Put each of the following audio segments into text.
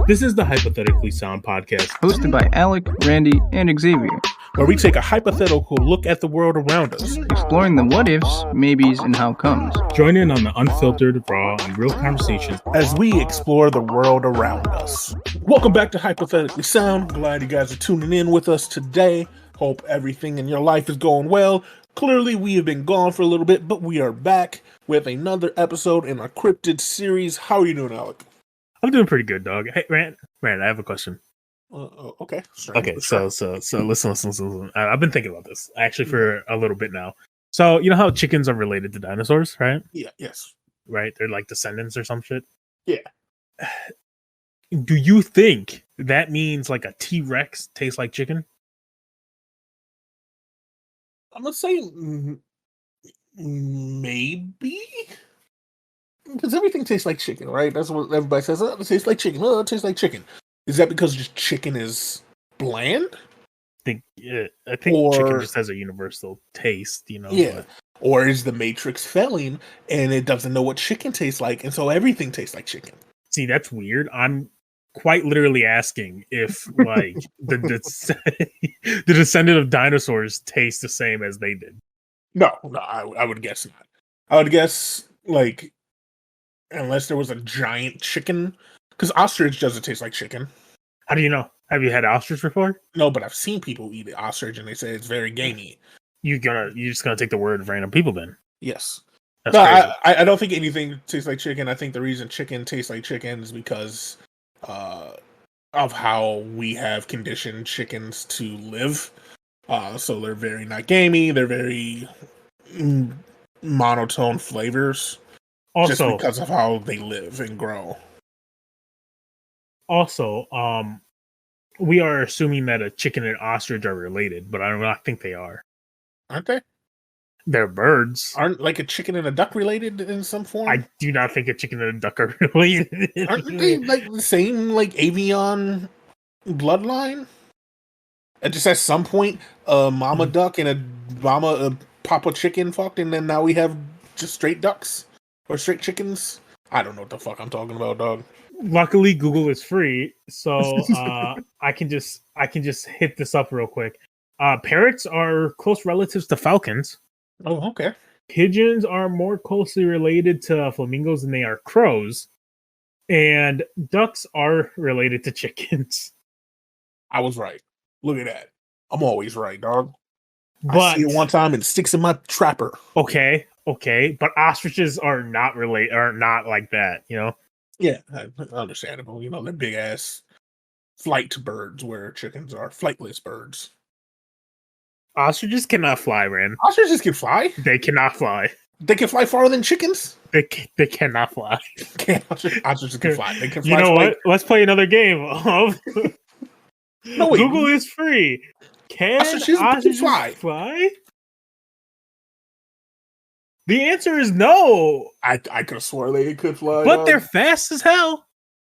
This is the Hypothetically Sound podcast, hosted by Alec, Randy, and Xavier, where we take a hypothetical look at the world around us, exploring the what-ifs, maybes, and how comes. Join in on the unfiltered, raw, and real conversations as we explore the world around us. Welcome back to Hypothetically Sound. Glad you guys are tuning in with us today. Hope everything in your life is going well. Clearly, we have been gone for a little bit, but we are back with another episode in our Cryptid series. How are you doing, Alec? I'm doing pretty good, dog. Hey, Rand, I have a question. Okay. Okay, so listen. I've been thinking about this actually for a little bit now. So you know how chickens are related to dinosaurs, right? Yeah. Yes. Right? They're like descendants or some shit. Yeah. Do you think that means like a T-Rex tastes like chicken? I'm gonna say maybe. Because everything tastes like chicken, right? That's what everybody says. Oh, it tastes like chicken. Oh, it tastes like chicken. Is that because just chicken is bland? I think chicken just has a universal taste, you know? Yeah. Or is the Matrix failing and it doesn't know what chicken tastes like, and so everything tastes like chicken? See, that's weird. I'm quite literally asking if, like, the descendant of dinosaurs tastes the same as they did. No, I would guess not. I would guess, like, unless there was a giant chicken, because ostrich doesn't taste like chicken. How do you know? Have you had ostrich before? No, but I've seen people eat ostrich and they say it's very gamey. You're just gonna take the word of random people then? Yes. That's crazy. I don't think anything tastes like chicken. I think the reason chicken tastes like chicken is because of how we have conditioned chickens to live. So they're very not gamey. They're very monotone flavors. Also, just because of how they live and grow. Also, we are assuming that a chicken and ostrich are related, but I do not think they are. Aren't they? They're birds. Aren't like a chicken and a duck related in some form? I do not think a chicken and a duck are related. Aren't they like the same like avian bloodline? It just at some point a mama duck and a papa chicken fucked, and then now we have just straight ducks or straight chickens. I don't know what the fuck I'm talking about, dog. Luckily, Google is free, so I can just hit this up real quick. Parrots are close relatives to falcons. Oh, okay. Pigeons are more closely related to flamingos than they are crows, and ducks are related to chickens. I was right. Look at that. I'm always right, dog. But I see it one time and it sticks in my trapper. Okay, but ostriches are not like that, you know? Yeah, understandable. You know, they're big ass flight birds where chickens are flightless birds. Ostriches cannot fly, Ran. Ostriches can fly? They cannot fly. They can fly farther than chickens? They cannot fly. Ostriches can fly. They can fly. You know what? Let's play another game. No, wait. Google is free. Can ostriches fly? The answer is no. I could have swore they could fly. But they're fast as hell.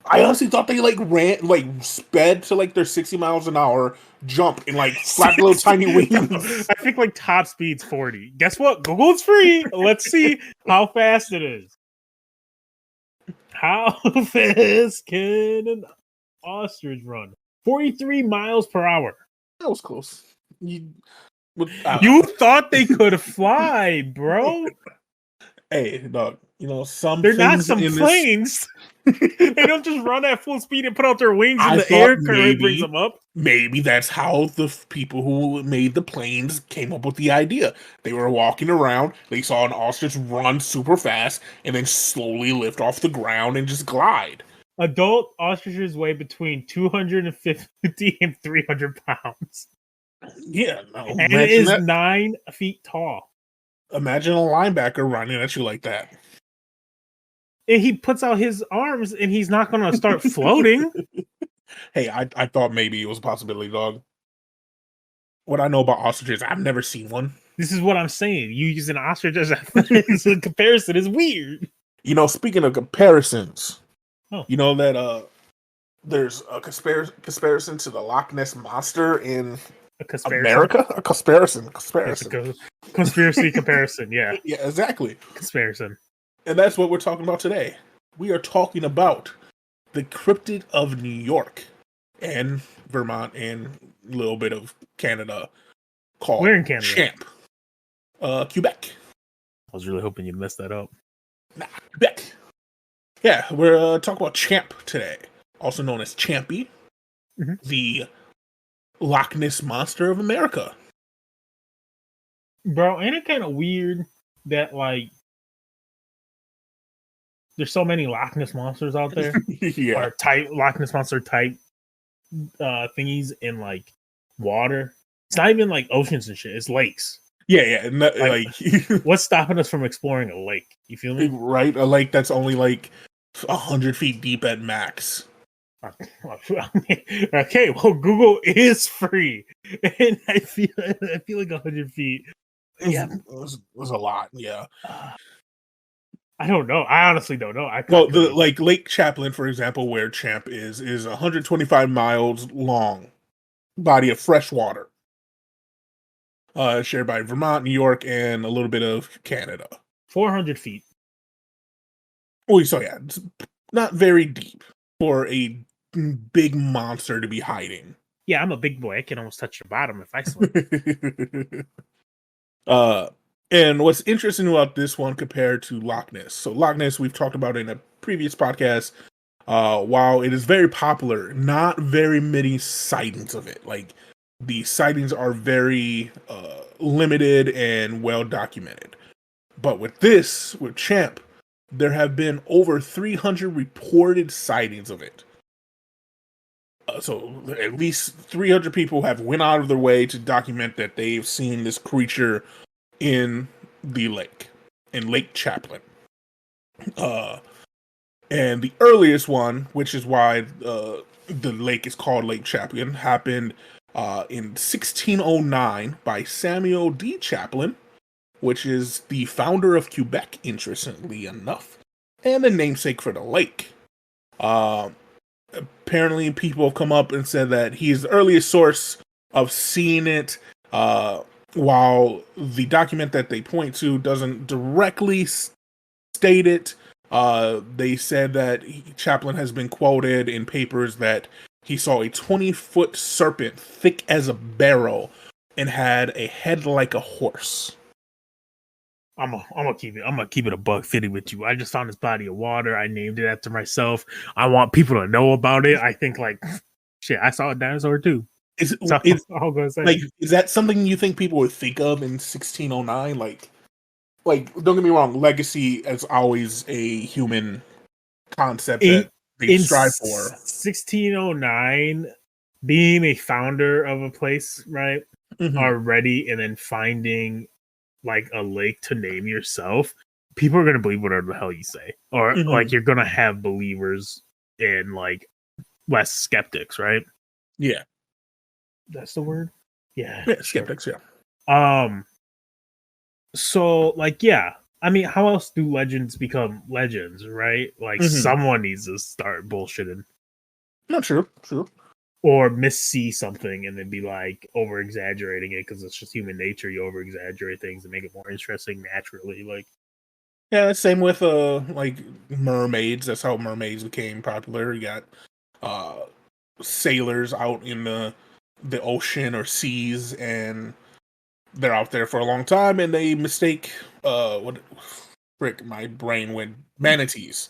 I honestly thought they sped to like their 60 miles an hour jump and like flap little tiny wings. I think like top speed's 40. Guess what? Google's free. Let's see how fast it is. How fast can an ostrich run? 43 miles per hour. That was close. You thought they could fly, bro. Hey, dog. You know, they're not some planes. They don't just run at full speed and put out their wings and the air current brings them up. Maybe that's how the people who made the planes came up with the idea. They were walking around, they saw an ostrich run super fast, and then slowly lift off the ground and just glide. Adult ostriches weigh between 250 and 300 pounds. Yeah, no. And it is 9 feet tall. Imagine a linebacker running at you like that. And he puts out his arms and he's not going to start floating. Hey, I thought maybe it was a possibility, dog. What I know about ostriches, I've never seen one. This is what I'm saying. You use an ostrich as a comparison is weird. You know, speaking of comparisons, you know that there's a comparison to the Loch Ness Monster in America? A comparison. Conspiracy comparison, yeah. Yeah, exactly. Comparison. And that's what we're talking about today. We are talking about the cryptid of New York and Vermont and a little bit of Canada called Where in Canada? Champ. Quebec. I was really hoping you'd mess that up. Nah, Quebec. Yeah, we're talking about Champ today, also known as Champy, the Loch Ness Monster of America. Bro, ain't it kind of weird that, like, there's so many Loch Ness monsters out there? Yeah. Or type Loch Ness monster type thingies in, like, water. It's not even, like, oceans and shit. It's lakes. Yeah. Like, what's stopping us from exploring a lake? You feel me? Right? A lake that's only, like, 100 feet deep at max. Okay, well, Google is free. And I feel like 100 feet. Yeah. It was a lot, yeah. I don't know. I honestly don't know. Well, like Lake Champlain, for example, where Champ is 125 miles long body of fresh water, shared by Vermont, New York, and a little bit of Canada. 400 feet. Oh, so yeah, it's not very deep for a big monster to be hiding. Yeah, I'm a big boy. I can almost touch your bottom if I swim. And what's interesting about this one compared to Loch Ness? So Loch Ness, we've talked about in a previous podcast. While it is very popular, not very many sightings of it. Like, the sightings are very limited and well documented. But with Champ, there have been over 300 reported sightings of it. So at least 300 people have went out of their way to document that they've seen this creature in the lake, in Lake Champlain. And the earliest one, which is why the lake is called Lake Champlain, happened in 1609 by Samuel D. Champlain, which is the founder of Quebec, interestingly enough, and the namesake for the lake. Apparently, people have come up and said that he is the earliest source of seeing it, while the document that they point to doesn't directly state it. They said that Champlain has been quoted in papers that he saw a 20-foot serpent thick as a barrel and had a head like a horse. I'm gonna keep it a $150 with you. I just found this body of water. I named it after myself. I want people to know about it. I think, like, shit, I saw a dinosaur too. Is that something you think people would think of in 1609? Like, don't get me wrong, legacy is always a human concept that they strive for. 1609, being a founder of a place, right, already, and then finding, like, a lake to name yourself, people are going to believe whatever the hell you say. Or, like, you're going to have believers and, like, less skeptics, right? Yeah. That's the word? Yeah, skeptics, yeah. So, like, yeah. I mean, how else do legends become legends, right? Like, someone needs to start bullshitting. Not true. Or missee something and then be, like, over-exaggerating it because it's just human nature. You over-exaggerate things and make it more interesting naturally. Like, yeah, same with, like, mermaids. That's how mermaids became popular. You got sailors out in the ocean or seas, and they're out there for a long time, and they mistake my brain went manatees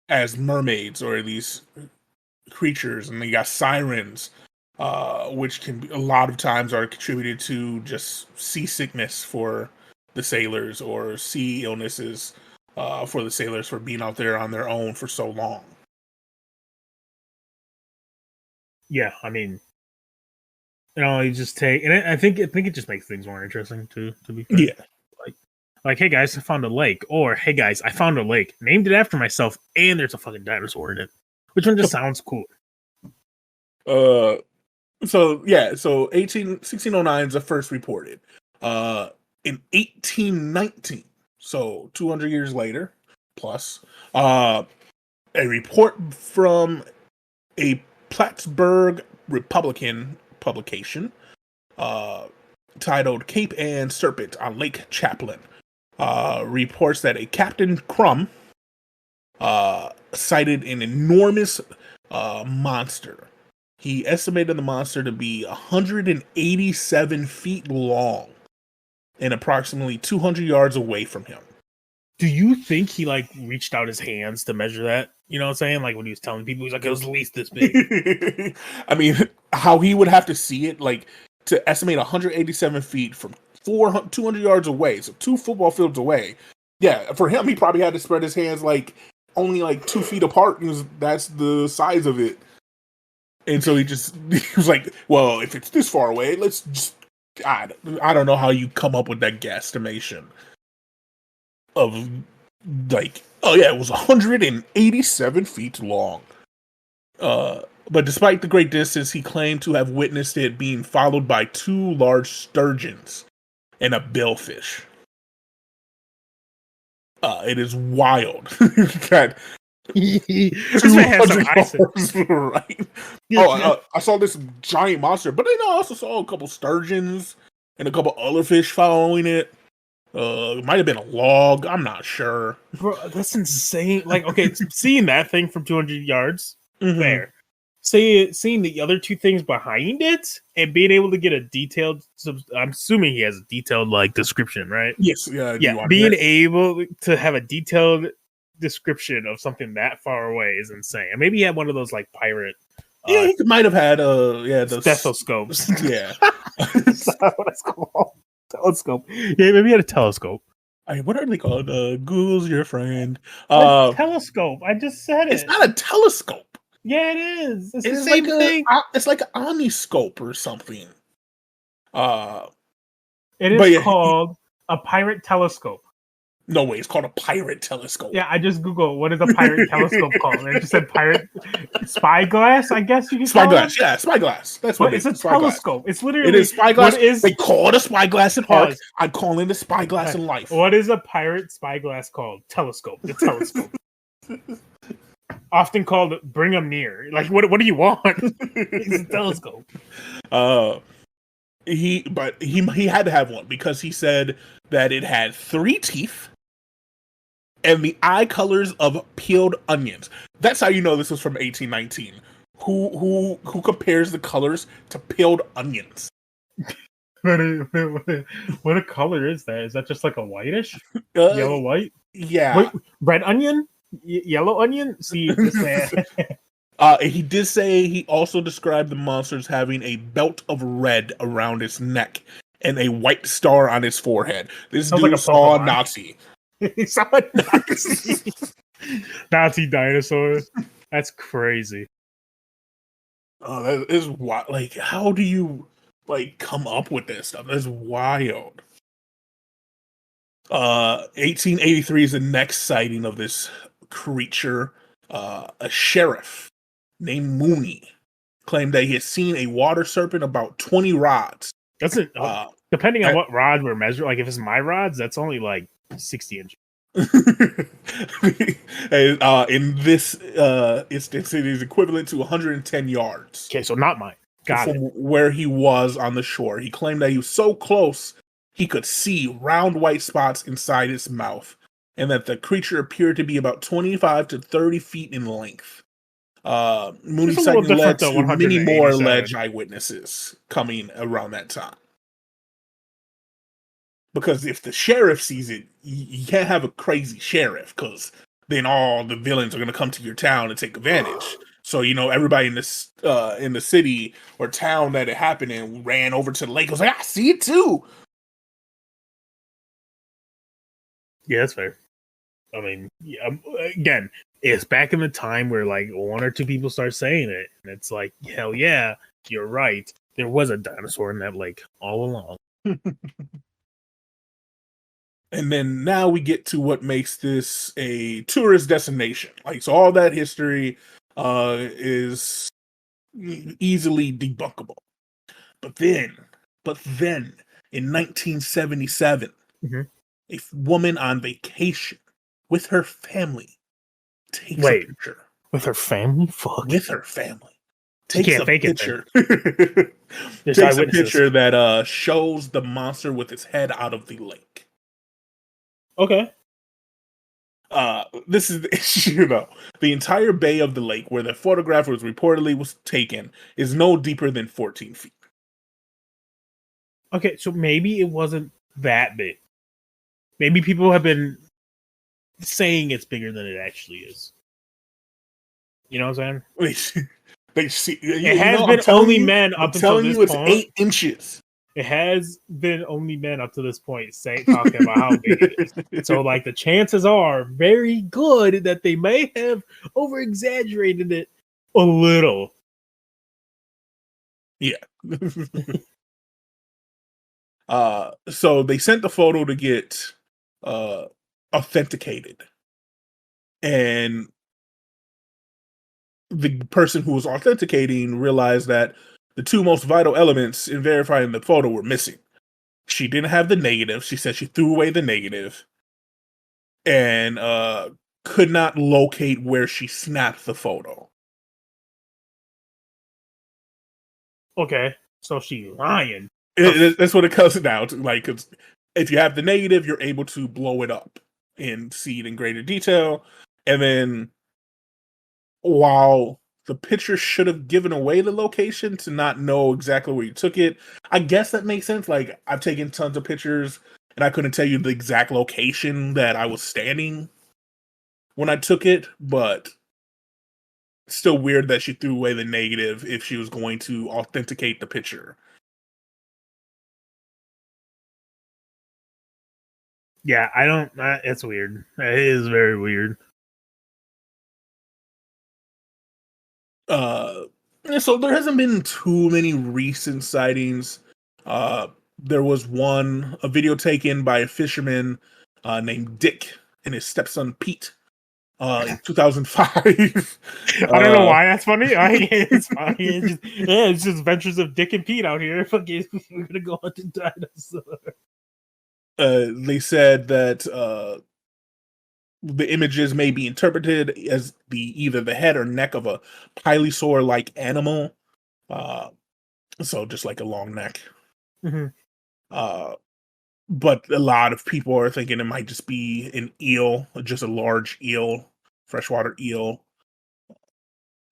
as mermaids or these creatures. And they got sirens, which can be, a lot of times are contributed to just seasickness for the sailors, or sea illnesses for the sailors for being out there on their own for so long. Yeah, I mean, you just take, and I think it just makes things more interesting too. To be fair. Yeah, like, hey guys, I found a lake, or hey guys, I found a lake, named it after myself, and there's a fucking dinosaur in it. Which one just sounds cool? So 1609 is the first reported. In 1819, so 200 years later, plus, a report from a Plattsburgh Republican publication titled Cape Ann Serpent on Lake Champlain reports that a Captain Crum cited an enormous monster. He estimated the monster to be 187 feet long and approximately 200 yards away from him. Do you think he like reached out his hands to measure that? You know what I'm saying? Like when he was telling people, he's like, it was at least this big. I mean, how he would have to see it, like to estimate 187 feet from 200 yards away, so 2 football fields away. Yeah, for him, he probably had to spread his hands like only like 2 feet apart. That's the size of it. And so he was like, well, if it's this far away, let's just, I don't know how you come up with that guesstimation of like, oh yeah, it was 187 feet long. But despite the great distance, he claimed to have witnessed it being followed by 2 large sturgeons and a billfish. It is wild. That This man has some eyes. Right? Oh, I saw this giant monster, but then I also saw a couple sturgeons and a couple other fish following it. It might have been a log. I'm not sure. Bro, that's insane. Like, okay, seeing that thing from 200 yards, Mm-hmm. fair. Seeing the other 2 things behind it and being able to get a detailed, I'm assuming he has a detailed like description, right? Yes, yeah. Being able to have a detailed description of something that far away is insane. And maybe he had one of those like pirate. Yeah, he might have had those stethoscopes. Yeah, that's not what it's called. Telescope. Yeah, maybe he had a telescope. What are they called? Google's your friend. Telescope. I just said it. It's not a telescope. Yeah, it is. It's the It's same like thing. It's like an omniscope or something. It is called a pirate telescope. No way, it's called a pirate telescope. Yeah, I just Googled what is a pirate telescope called. And it just said pirate spyglass, I guess you can call Spyglass, it. yeah, spyglass. That's what it's it is. a telescope. It's literally it is spyglass. What is, they call it a spyglass in art. Pause. I call it a spyglass in life. What is a pirate spyglass called? Telescope. The telescope. Often called bring 'em near. Like what do you want? It's a telescope. He had to have one because he said that it had 3 teeth and the eye colors of peeled onions. That's how you know this was from 1819. Who compares the colors to peeled onions? What a color is that? Is that just like a whitish? Yellow white? Yeah. Wait, red onion? Yellow onion? See, this man. He did say he also described the monster as having a belt of red around its neck and a white star on its forehead. This Sounds dude like a saw a Pokemon. Nazi. He saw a Nazi. Nazi dinosaur. That's crazy. Oh, that is wild. Like, how do you like come up with this stuff? That's wild. 1883 is the next sighting of this creature. A sheriff named Mooney claimed that he had seen a water serpent about 20 rods. That's it. Depending on what rod we're measuring, like if it's my rods, that's only like 60 inches. In this instance, it is equivalent to 110 yards. Okay, so not mine. Got from it. where he was on the shore. He claimed that he was so close he could see round white spots inside its mouth, and that the creature appeared to be about 25 to 30 feet in length. Mooney sighting led to many more alleged eyewitnesses coming around that time. Because if the sheriff sees it, you can't have a crazy sheriff, because then all the villains are going to come to your town and take advantage. So, you know, everybody in this in the city or town that it happened in ran over to the lake and was like, I see it too. Yeah, that's fair. I mean, yeah, again, it's back in the time where like 1 or 2 people start saying it, and it's like, hell yeah, you're right. There was a dinosaur in that lake all along. And then now we get to what makes this a tourist destination. Like, so all that history is easily debunkable. But then in 1977, a woman on vacation with her family takes a picture. With her family? Fuck. With her family. Takes a picture. Takes a picture that shows the monster with its head out of the lake. Okay. This is the issue, though. The entire bay of the lake where the photograph reportedly was taken is no deeper than 14 feet. Okay, so maybe it wasn't that big. Maybe people have been saying it's bigger than it actually is. You know what I'm saying? They see, It has been only men up until this it's point. 8 inches. It has been only men up to this point talking about how big it is. So, like, the chances are very good that they may have over-exaggerated it a little. Yeah. So they sent the photo to get authenticated. And the person who was authenticating realized that the two most vital elements in verifying the photo were missing. She didn't have the negative. She said she threw away the negative and could not locate where she snapped the photo. Okay, so she's lying. That's what it comes down to. Like, if you have the negative, you're able to blow it up and see it in greater detail. And then, while the picture should have given away the location to not know exactly where you took it, I guess that makes sense. Like, I've taken tons of pictures, and I couldn't tell you the exact location that I was standing when I took it, but it's still weird that she threw away the negative if she was going to authenticate the picture. Yeah, I don't. It's weird. It is very weird. So there hasn't been too many recent sightings. There was a video taken by a fisherman named Dick and his stepson Pete in 2005. I don't know why that's funny. It's funny. It's just Adventures of Dick and Pete out here. Fucking, we're gonna go hunt a dinosaur. They said that the images may be interpreted as either the head or neck of a pylosaur-like animal. So just like a long neck. Mm-hmm. But a lot of people are thinking it might just be an eel, just a large eel, freshwater eel.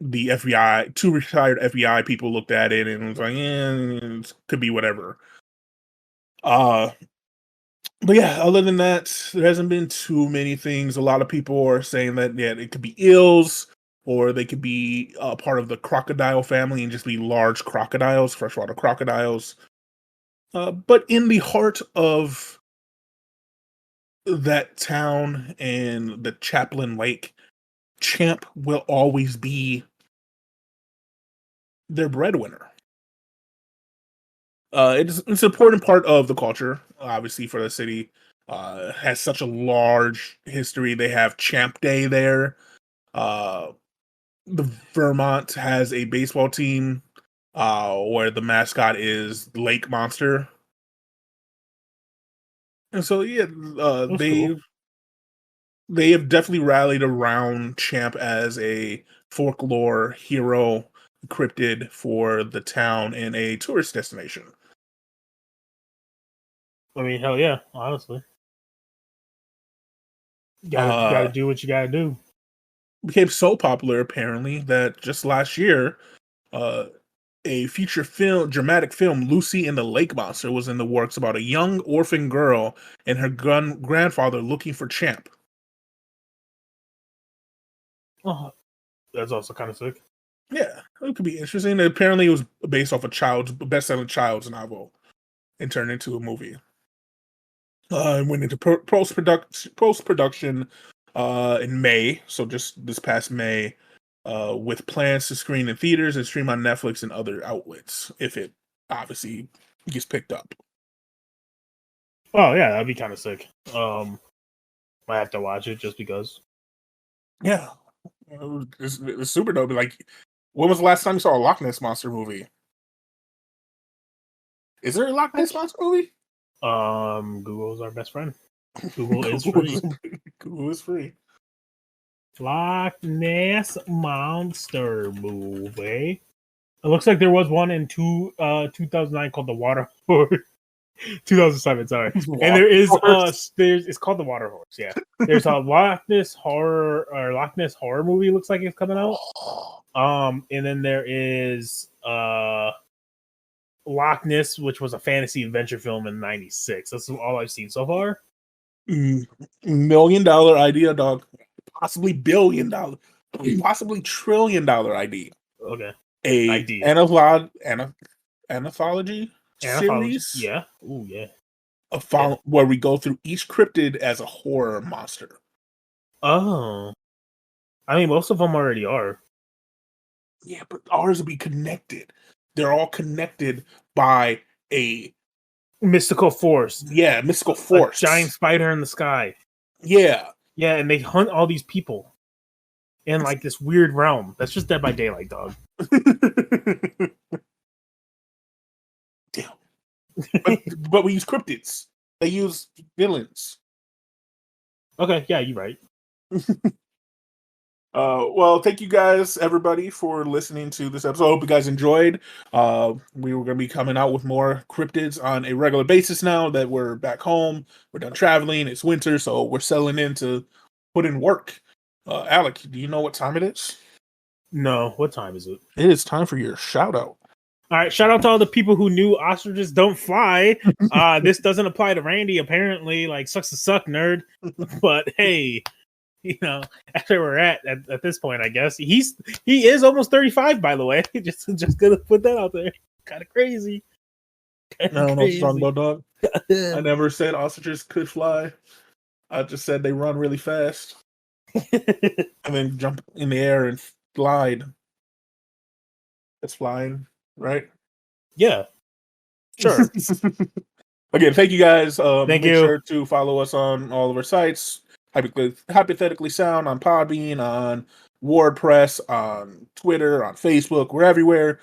The FBI, 2 retired FBI people looked at it and was like, it could be whatever. But yeah, other than that, there hasn't been too many things. A lot of people are saying that, yeah, it could be eels, or they could be part of the crocodile family and just be large crocodiles, freshwater crocodiles. But in the heart of that town and the Champlain Lake, Champ will always be their breadwinner. It's an important part of the culture, obviously, for the city. Has such a large history. They have Champ Day there. The Vermont has a baseball team where the mascot is Lake Monster. And so, yeah, they have definitely rallied around Champ as a folklore hero, cryptid for the town and a tourist destination. I mean, hell yeah, honestly. You gotta do what you gotta do. Became so popular, apparently, that just last year, a feature film, dramatic film, Lucy and the Lake Monster, was in the works about a young orphan girl and her grandfather looking for Champ. Oh, that's also kind of sick. Yeah, it could be interesting. Apparently, it was based off a best-selling child's novel and turned into a movie. Went into post-production in May, so just this past May, with plans to screen in theaters and stream on Netflix and other outlets if it obviously gets picked up. Oh yeah, that'd be kind of sick. I have to watch it just because. Yeah, it's super dope. Like, when was the last time you saw a Loch Ness Monster movie? Is there a Loch Ness Monster movie? Google's our best friend. Google is free. Google is free. Loch Ness Monster movie. It looks like there was one in 2009 called The Water Lord. 2007. Sorry. And there is it's called the Water Horse. Yeah, there's a Loch Ness horror movie. Looks like it's coming out. And then there is Loch Ness, which was a fantasy adventure film in '96. That's all I've seen so far. $1 million idea, dog. Possibly $1 billion, possibly $1 trillion idea. Okay. Anthology series. Yeah. Ooh, yeah. Where we go through each cryptid as a horror monster. Oh. I mean, most of them already are. Yeah, but ours will be connected. They're all connected by a mystical force. Yeah, mystical force. A giant spider in the sky. Yeah. Yeah, and they hunt all these people in like this weird realm. That's just Dead by Daylight, dog. Damn. But we use cryptids. They use villains. Okay, yeah, you're right. Well, thank you guys, everybody, for listening to this episode. I hope you guys enjoyed. We were going to be coming out with more cryptids on a regular basis now that we're back home. We're done traveling. It's winter, so we're settling in to put in work. Alec, do you know what time it is? No, what time is it? It is time for your shout out. All right, shout out to all the people who knew ostriches don't fly. This doesn't apply to Randy, apparently. Like, sucks to suck, nerd. But hey, you know, that's where we're at this point, I guess. He is almost 35, by the way. just gonna put that out there. Kind of crazy. I don't know what you're talking about, dog. I never said ostriches could fly. I just said they run really fast. And then jump in the air and glide. That's flying, right? Yeah. Sure. Again, thank you guys. Make sure to follow us on all of our sites. Hypothetically Sound on Podbean, on WordPress, on Twitter, on Facebook. We're everywhere.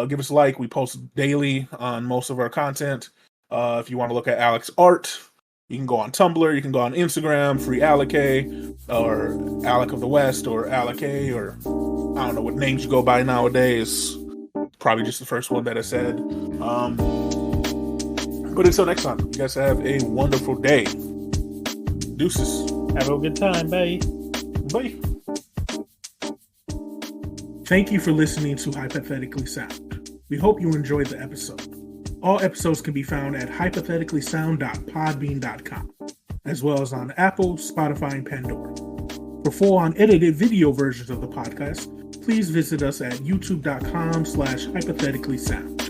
Give us a like. We post daily on most of our content. If you want to look at Alec's art, you can go on Tumblr. You can go on Instagram, Free Alec, or Alec of the West, or Alec, or I don't know what names you go by nowadays. Probably just the first one that I said. But until next time, you guys have a wonderful day. Deuces. Have a good time. Bye. Bye. Thank you for listening to Hypothetically Sound. We hope you enjoyed the episode. All episodes can be found at hypotheticallysound.podbean.com, as well as on Apple, Spotify, and Pandora. For full unedited video versions of the podcast, please visit us at youtube.com/hypotheticallysound.